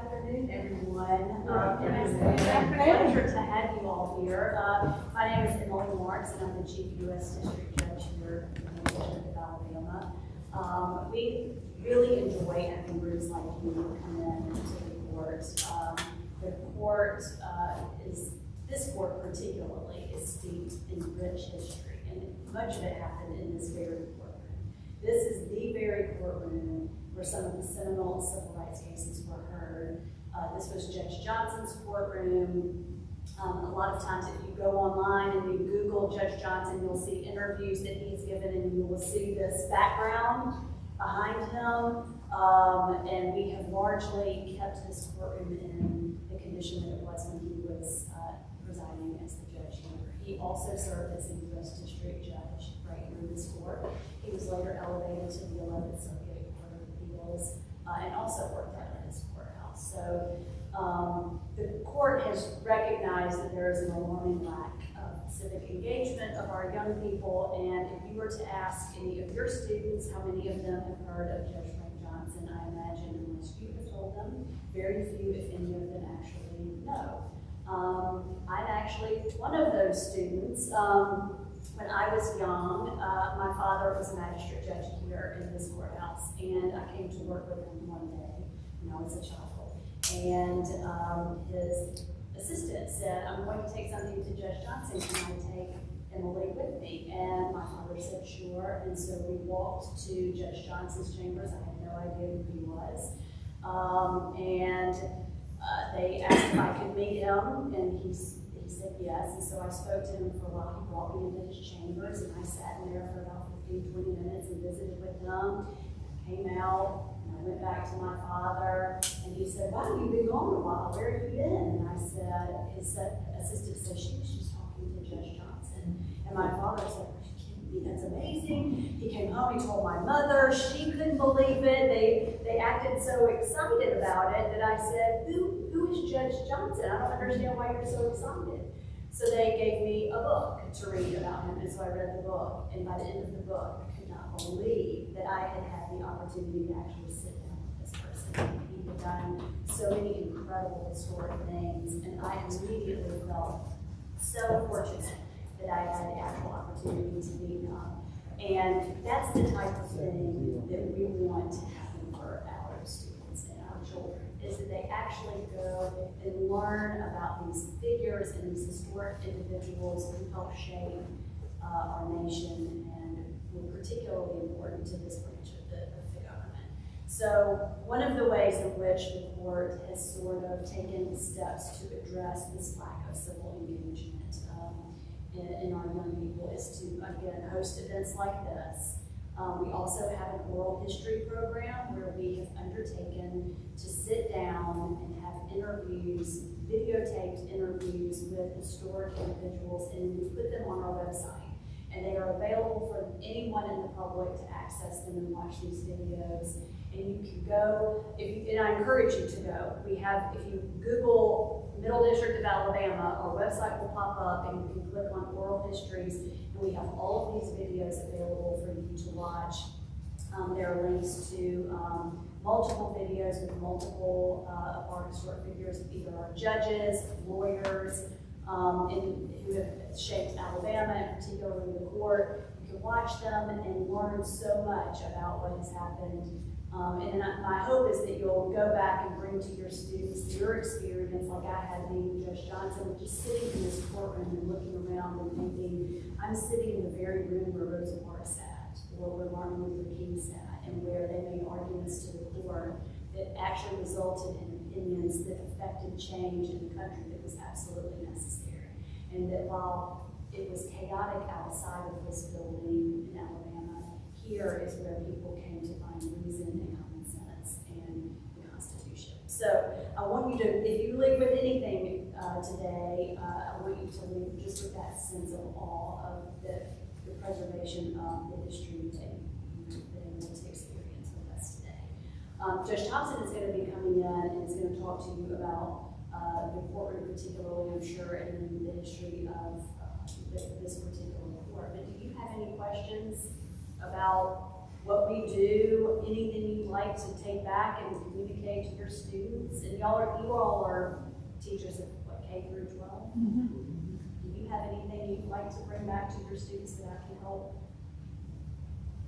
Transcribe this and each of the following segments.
afternoon, everyone. It's a pleasure to have you all here. My name is Emily Lawrence, and I'm the Chief U.S. District Judge here in the District of Alabama. We really enjoy having groups like you come in to the court. The court this court particularly is steeped in rich history, and much of it happened in this very courtroom. This is the very courtroom where some of the seminal civil rights cases were heard. This was Judge Johnson's courtroom. A lot of times if you go online and you Google Judge Johnson, you'll see interviews that he's given, and you will see this background behind him. And we have largely kept this courtroom in the condition that it was when he was presiding as the judge here. He also served as a U.S. District Judge right here in this court. He was later elevated to the 11th Circuit Court of Appeals and also worked out of this courthouse. So the court has recognized that there is an alarming lack of civic engagement of our young people, and if you were to ask any of your students how many of them have heard of Judge Johnson, I imagine, unless you have told them, very few, if any of them, actually know. I'm actually one of those students. When I was young, my father was a magistrate judge here in this courthouse, and I came to work with him one day when I was a child. And his assistant said, "I'm going to take something to Judge Johnson. Can I take Emily with me?" And my father said, "Sure." And so we walked to Judge Johnson's chambers. I had no idea who he was. They asked if I could meet him, and he said yes. And so I spoke to him for a while. He brought me into his chambers, and I sat in there for about 15-20 minutes and visited with him. I came out, and I went back to my father, and he said, "Wow, you've been gone a while. Where have you been?" And I said, his assistant said, "She was just talking to Judge Johnson." And my father said, "Are you kidding me? That's amazing." He came home, he told my mother, she couldn't believe it. They acted so excited about it that I said, who is Judge Johnson? I don't understand why you're so excited. So they gave me a book to read about him, and so I read the book, and by the end of the book, I could not believe that I had the opportunity to actually sit down with this person. He had done so many incredible historic things, and I immediately felt so fortunate that I had the actual opportunity to meet him. And that's the type of thing that we want to happen for our students and our children, is that they actually go and learn about these figures and these historic individuals who helped shape our nation and were particularly important to this branch of the government. So one of the ways in which the court has sort of taken steps to address this lack of civil engagement in our young people is to, again, host events like this. We also have an oral history program where we have undertaken to sit down and have interviews, videotaped interviews with historic individuals, and we put them on our website. And they are available for anyone in the public to access them and watch these videos. And you can go, and I encourage you to go. We have, if you Google Middle District of Alabama, our website will pop up, and you can click on oral histories, and we have all of these videos available for you to watch. There are links to multiple videos with multiple of our historic figures, either our judges, lawyers, who have shaped Alabama, and particularly the court. You can watch them and learn so much about what has happened. And my hope is that you'll go back and bring to your students your experience, like I had meeting Judge Johnson, just sitting in this courtroom and looking around and thinking, I'm sitting in the very room where Rosa Parks sat, or where Martin Luther King sat, and where they made arguments to the court that actually resulted in opinions that affected change in the country that was absolutely necessary. And that while it was chaotic outside of this building in Alabama, here is where people came to find reason and common sense and the Constitution. So I want you to, if you leave with anything today, I want you to leave just with that sense of awe of the preservation of the history that you've been able to experience with us today. Judge Thompson is going to be coming in and is going to talk to you about the courtroom particularly, I'm sure, and the history of this particular court. But do you have any questions about what we do, anything you'd like to take back and communicate to your students? And you all are teachers of what, K through 12? Do you have anything you'd like to bring back to your students that I can help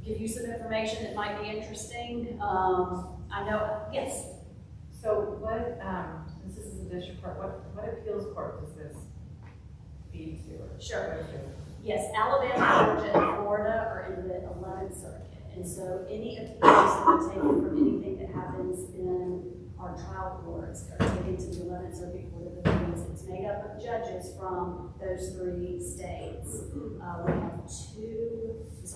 give you some information that might be interesting? I know, yes. So what, this is the district court, what appeals court does this feed to? Sure. Yes, Alabama, Georgia, and Florida are in the 11th Circuit. And so any appeals that are taken from anything that happens in our trial courts are taken to the 11th Circuit Court of Appeals. It's made up of judges from those 3 states. We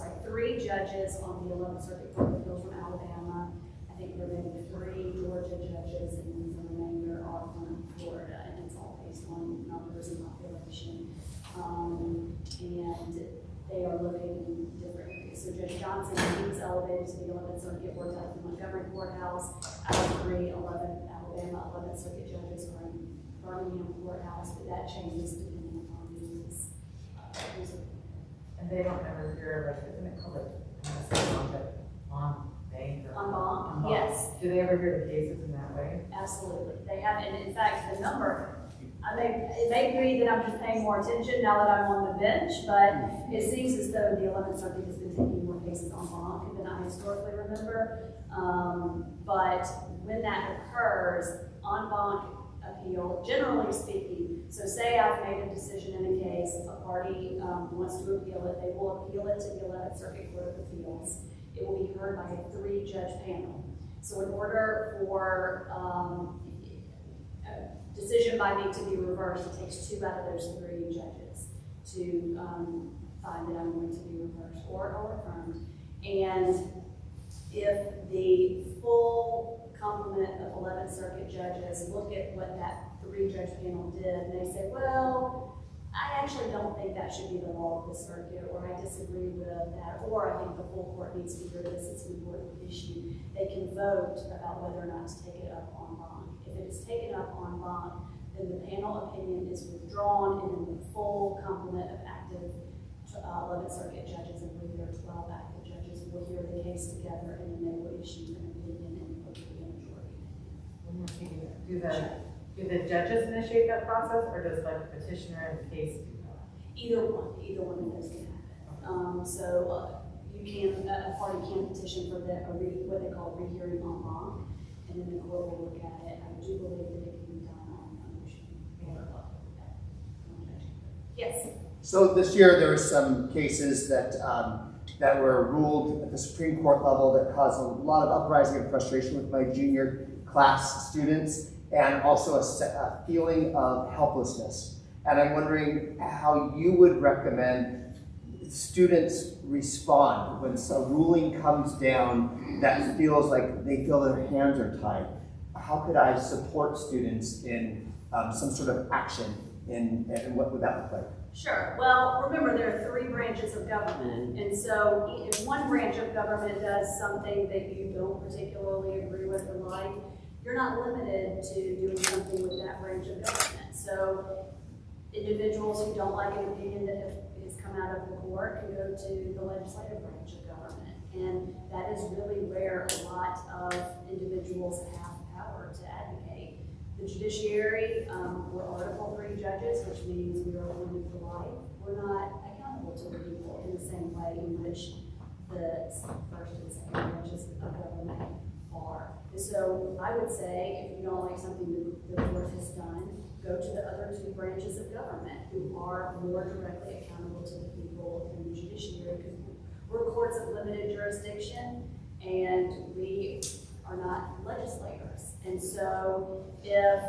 have 3 judges on the 11th Circuit Court of Appeals from Alabama. I think there may be 3 Georgia judges, and then the remainder are from Florida, and it's all based on numbers and population. And they are located in different areas. So Judge Johnson, he was elevated to the 11th Circuit, worked out of the Montgomery Courthouse. Out of 3 Alabama 11th Circuit judges are in Birmingham Courthouse, but that changes depending upon who's And they don't ever hear, like, isn't it called on bank or on bond? Yes. Do they ever hear the cases in that way? Absolutely. They have, and in fact, the number, it may be that I'm just paying more attention now that I'm on the bench, but it seems as though the 11th Circuit has been taking more cases en banc than I historically remember. But when that occurs, en banc appeal, generally speaking, so say I've made a decision in a case, a party wants to appeal it, they will appeal it to the 11th Circuit Court of Appeals. It will be heard by a 3-judge panel. So in order for a decision by me to be reversed, it takes 2 out of those 3 judges to find that I'm going to be reversed or affirmed. And if the full complement of 11th Circuit judges look at what that 3-judge panel did, and they say, well, I actually don't think that should be the law of the circuit, or I disagree with that, or I think the full court needs to hear this, it's an important issue. They can vote about whether or not to take it up en banc. If it is taken up en banc, then the panel opinion is withdrawn, and then the full complement of active 11th Circuit judges, and believe there are 12 active judges, will hear the case together, and then they will issue an opinion, and it will be a majority opinion. Do the judges initiate that process, or does the petitioner in the case do that? Either one of those can happen. You can, a party can petition for what they call rehearing en banc, and then the court will look at it. I do believe that it can be done on a motion. Yes. So this year there were some cases that that were ruled at the Supreme Court level that caused a lot of uprising and frustration with my junior class students, and also a feeling of helplessness. And I'm wondering how you would recommend students respond when a ruling comes down that feels like they feel their hands are tied. How could I support students in some sort of action, and what would that look like? Sure. Well, remember there are 3 branches of government, and so if one branch of government does something that you don't particularly agree with or like, you're not limited to doing something with that branch of government. So individuals who don't like an opinion that has come out of the court can go to the legislative branch of government. And that is really where a lot of individuals have power to advocate. The judiciary, we're Article 3 judges, which means we are appointed for life. We're not accountable to the people in the same way in which the first and second branches of government are. So I would say, if you don't like something the court has done, go to the other 2 branches of government who are more directly accountable to the people in the judiciary, because we're courts of limited jurisdiction and we are not legislators. And so if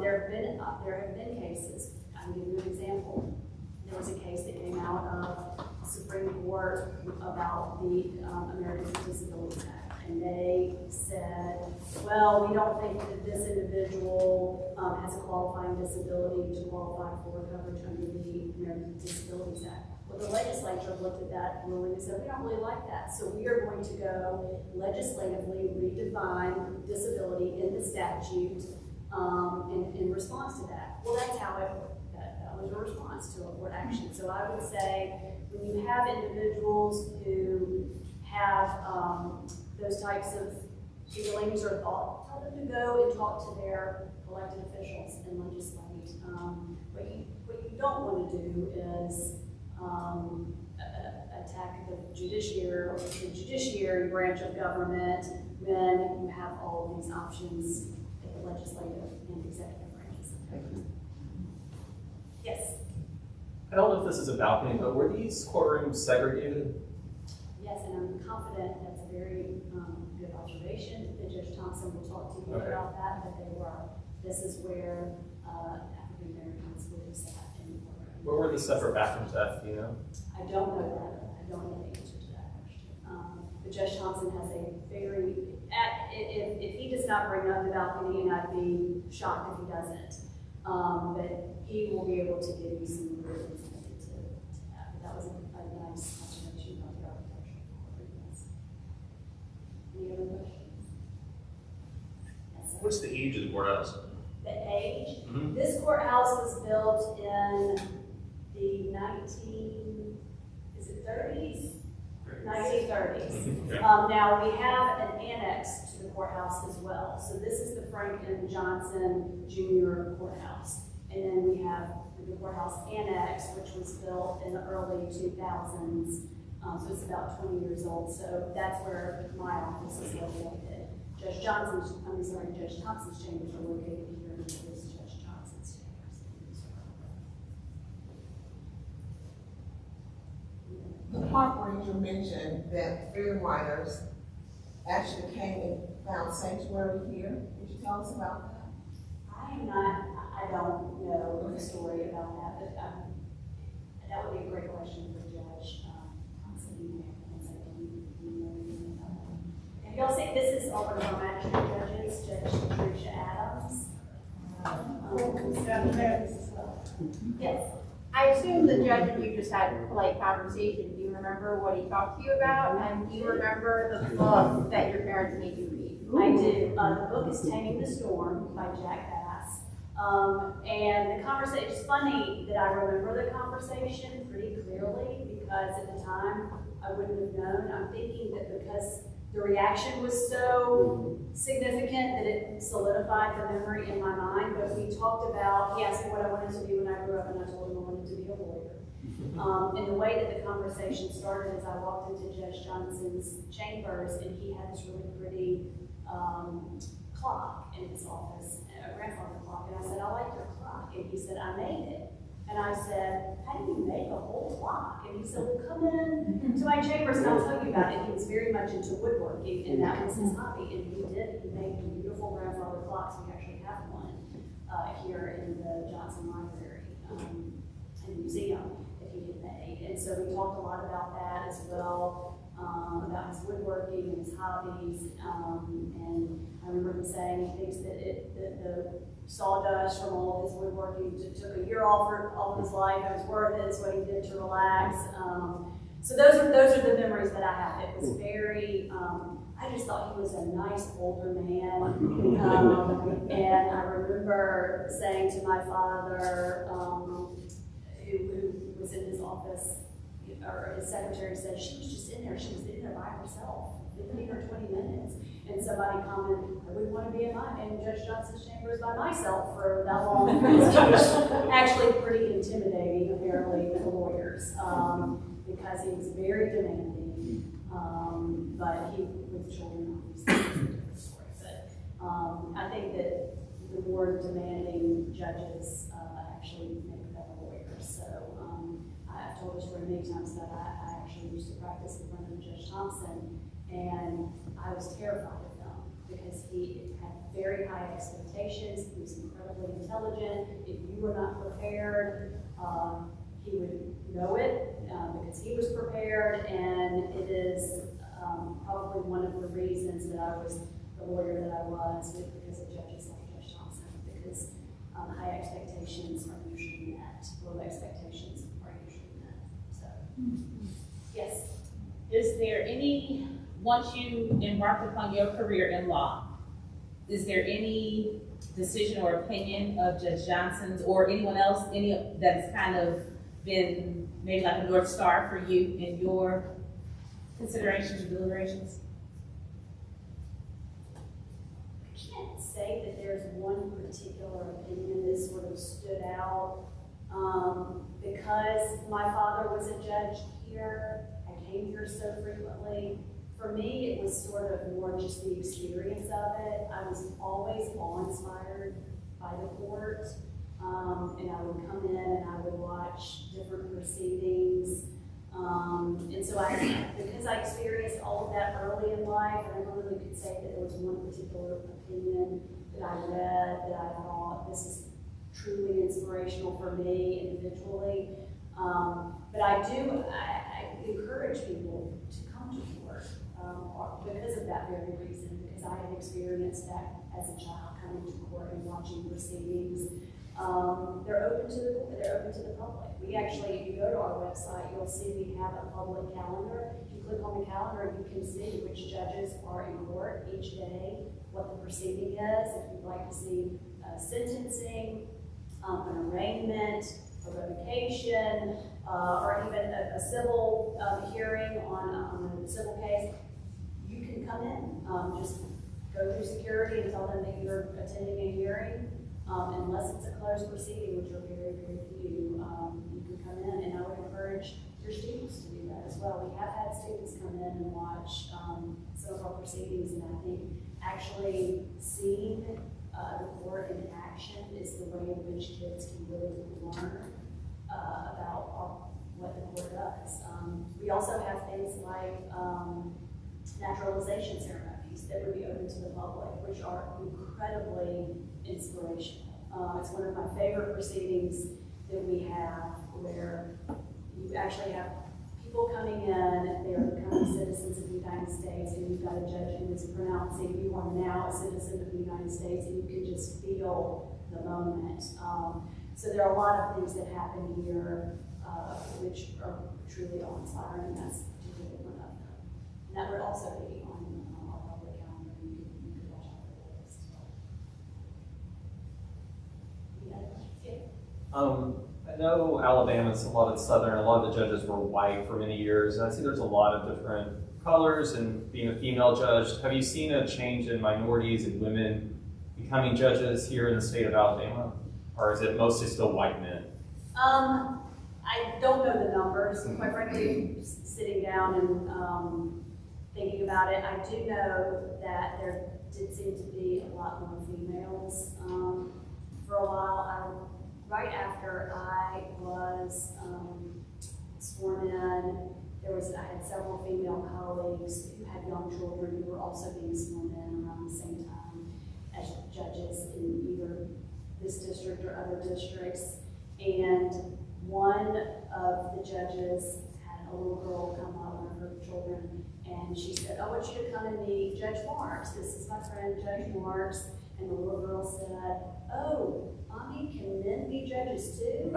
there have been cases, I can give you an example. There was a case that came out of the Supreme Court about the Americans with Disabilities Act. And they said, well, we don't think that this individual has a qualifying disability to qualify for coverage under the Americans with Disabilities Act. Well, the legislature looked at that ruling and said, we don't really like that. So we are going to go legislatively redefine disability in the statute in response to that. Well, that's how that was a response to a court action. So I would say when you have individuals who have those types of feelings or thought, tell them to go and talk to their elected officials and legislate. What you don't want to do is attack the judiciary branch of government when you have all of these options at the legislative and executive branches. Yes. I don't know if this is a balcony, but were these courtrooms segregated? Yes, and I'm confident that's a very good observation. And Judge Thompson will talk to you about that, but they were. This is where African Americans would have sat in the courtroom. Where were the separate bathrooms at, do you know? I don't know that. I don't know the answer to that question. But Judge Thompson has a very, if he does not bring up the balcony, and I'd be shocked if he doesn't, but he will be able to give you some reasons to that. But that was a nice observation about the architecture. Yes. Any other questions? Yes, sir. What's the age of the courthouse? The age? Mm-hmm. This courthouse was built in the 1930s? 1930s. Okay. Now, we have an annex to the courthouse as well. So this is the Franklin Johnson Jr. Courthouse. And then we have the courthouse annex, which was built in the early 2000s. So it's about 20 years old. So that's where my office is located. Judge Thompson's chambers are located here, and this is Judge Johnson's chambers. The park ranger mentioned that freedom riders actually came and found sanctuary here. Could you tell us about that? I don't know the story about that, but that would be a great question for Judge Thompson. You know anything about that? Have y'all seen, this is one of our magistrate judges, Judge Patricia Adams. Yes. I assume the judge and you just had a polite conversation. Do you remember what he talked to you about? And do you remember the book that your parents made you read? I do. The book is Taming the Storm by Jack Bass. And the conversation, it's funny that I remember the conversation pretty clearly because at the time I wouldn't have known. I'm thinking that because the reaction was so significant that it solidified the memory in my mind. But we talked about, he asked me what I wanted to be when I grew up, and I told him I wanted to be a lawyer. And the way that the conversation started is I walked into Judge Johnson's chambers, and he had this really pretty clock in his office, a grandfather clock. And I said, I like your clock. And he said, I made it. And I said, how do you make a whole clock? And he said, well, come in to my chambers and I'll tell you about it. He was very much into woodworking, and that was his hobby. And he did. He made beautiful grandfather clocks. We actually have one here in the Johnson Library and Museum that he had made. And so we talked a lot about that as well, about his woodworking and his hobbies. And I remember him saying he thinks that the sawdust from all of his woodworking took a year off of his life. It was worth it. It's what he did to relax. So those are the memories that I have. It was very, I just thought he was a nice older man. And I remember saying to my father, who was in his office, or his secretary said, she was just in there. She was in there by herself, 15 or 20 minutes. And somebody commented, I wouldn't want to be in Judge Johnson's chambers by myself for that long. It was actually pretty intimidating, apparently, for lawyers, because he was very demanding. But he, with children, obviously, is a different story. But I think that the more demanding judges actually make better lawyers. So I've told this story many times that I actually used to practice in front of Judge Thompson, and I was terrified of him because he had very high expectations. He was incredibly intelligent. If you were not prepared, he would know it because he was prepared, and it is probably one of the reasons that I was the lawyer that I was, because of judges like Judge Thompson, because high expectations are usually met, low expectations are usually met. So, yes. Is there any, once you embarked upon your career in law, is there any decision or opinion of Judge Johnson's or anyone else, any that's kind of been maybe like a North Star for you in your considerations or deliberations? say that there's one particular opinion that sort of stood out. Because my father was a judge here, I came here so frequently. For me, it was sort of more just the experience of it. I was always awe-inspired by the court. And I would come in and I would watch different proceedings. And so because I experienced all of that early in life, I never really could say that there was one particular opinion that I read that I thought this is truly inspirational for me individually. But I encourage people to come to court because of that very reason, because I had experienced that as a child, coming to court and watching proceedings. They're open to the public. We actually, if you go to our website, you'll see we have a public calendar. If you click on the calendar, you can see which judges are in court each day, what the proceeding is. If you'd like to see sentencing, an arraignment, a revocation, or even a civil hearing on a civil case, you can come in. Just go through security and tell them that you're attending a hearing. Unless it's a closed proceeding, which are very, very few, you can come in. And I would encourage your students to do that as well. We have had students come in and watch some of our proceedings, and I think actually seeing the court in action is the way in which kids can really learn about what the court does. We also have things like naturalization ceremonies that would be open to the public, which are incredibly inspirational. It's one of my favorite proceedings that we have, where you actually have people coming in, they are becoming citizens of the United States, and you've got a judge who is pronouncing you are now a citizen of the United States, and you can just feel the moment. So there are a lot of things that happen here which are truly awe-inspiring, and that's particularly one of them. And that would also be on our public calendar. You could watch out for those as well. I know Alabama's a lot of Southern, a lot of the judges were white for many years, and I see there's a lot of different colors, and being a female judge, have you seen a change in minorities and women becoming judges here in the state of Alabama? Or is it mostly still white men? I don't know the numbers, quite frankly, sitting down and thinking about it. I do know that there did seem to be a lot more females for a while. Right after I was sworn in, I had several female colleagues who had young children who were also being sworn in around the same time as judges in either this district or other districts. And one of the judges had a little girl come up, one of her children, and she said, "I want you to come and meet Judge Marks. This is my friend, Judge Marks." And the little girl said, "Oh, Mommy, can men be judges too?"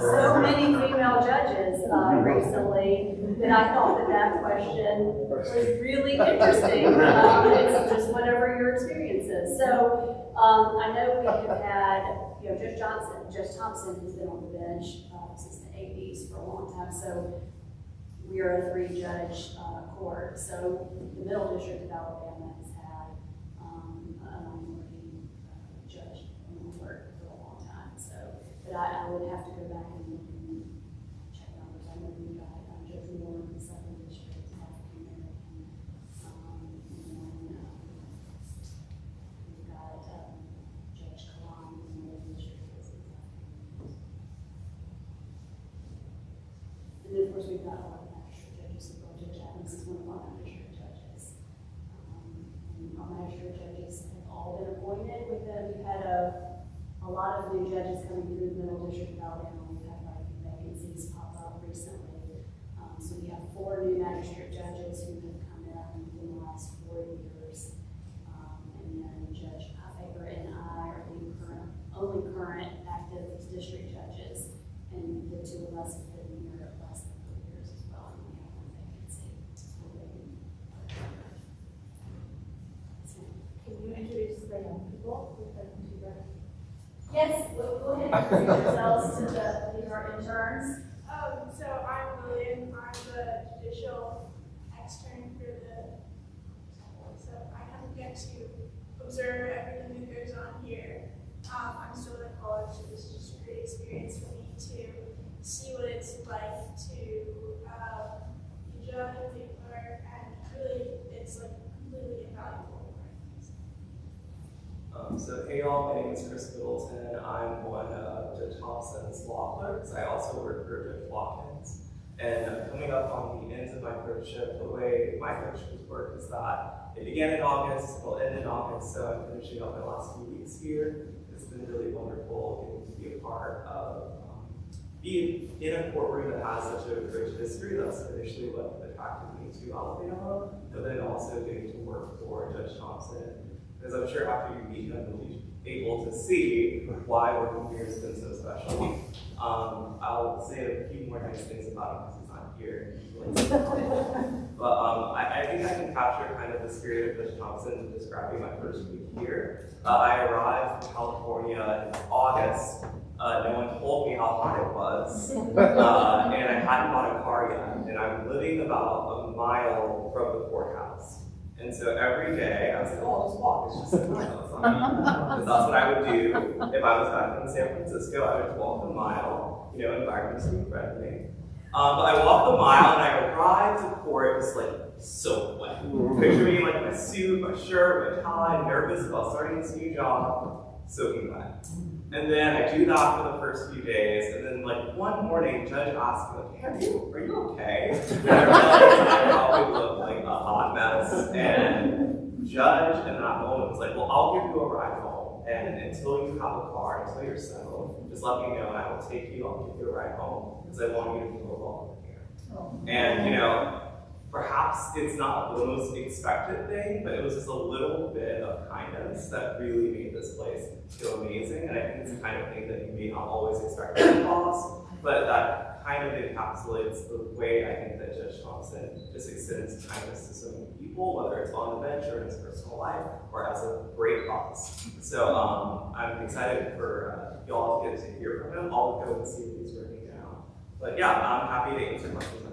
So many female judges recently that I thought that question was really interesting. It's just whatever your experience is. So I know we have had, Judge Thompson has been on the bench since the 80s for a long time. So we are a 3-judge court. So the Middle District of Alabama has had a minority judge on the court for a long time. So, but I would have to go back and look and check numbers. I know we've got Judge Moore in the 2nd District, African American, and then we've got Judge Kalam in the Middle District. And then of course we've got a lot of magistrate judges as well. Judge Adams is one of our magistrate judges. And our magistrate judges have all been appointed with them. We've had a lot of new judges coming through the Middle District of Alabama. We've had quite a few vacancies pop up recently. So we have 4 new magistrate judges who have come in the last 4 years. And then Judge Highfaker and I are the only current active district judges. And the 2 of us have been here less than 4 years as well, and we have 1 vacancy. Can you introduce the young people with the computer? Yes, go ahead and introduce yourselves to our interns. So I'm William. I'm the judicial extern for so I have to get to observe everything that goes on here. I'm still in college, so this is just a great experience for me to see what it's like to be judged and take part, and really, it's like completely invaluable. So hey y'all, my name is Chris Middleton. I'm one of Judge Thompson's law clerks. I also work for Judge Watkins. And I'm coming up on the ends of my clerkship. The way my clerkships work is that it began in August, it'll end in August, so I'm finishing up my last few weeks here. It's been really wonderful getting to be a part of, being in a courtroom that has such a rich history. That's initially what attracted me to Alabama, but then also getting to work for Judge Thompson. Because I'm sure after you meet him, you'll be able to see why working here has been so special. I'll say a few more nice things about him because he's not here. But I think I can capture kind of the spirit of Judge Thompson describing my first week here. I arrived from California in August. No one told me how hot it was. And I hadn't bought a car yet. And I'm living about a mile from the courthouse. And so every day, I was like, oh, I'll just walk. It's just a mile. Because that's what I would do if I was back in San Francisco. I would walk a mile, environments would be friendly. But I walked the mile and I arrived to court just like soaked wet. Picture me in like my suit, my shirt, my tie, nervous about starting this new job, soaking wet. And then I do that for the first few days, and then like one morning, Judge asked me, like, hey, are you okay? And I probably looked like a hot mess. And Judge in that moment was like, well, I'll give you a ride home. And until you have a car, until you're settled, just let me know and I will take you, I'll give you a ride home, because I want you to feel welcome here. And perhaps it's not the most expected thing, but it was just a little bit of kindness that really made this place feel amazing. And I think it's the kind of thing that you may not always expect from a boss, but that kind of encapsulates the way I think that Judge Thompson just extends kindness to so many people, whether it's on the bench or in his personal life, or as a great boss. So I'm excited for y'all to get to hear from him. I'll go and see if he's working out. But yeah, I'm happy to answer questions.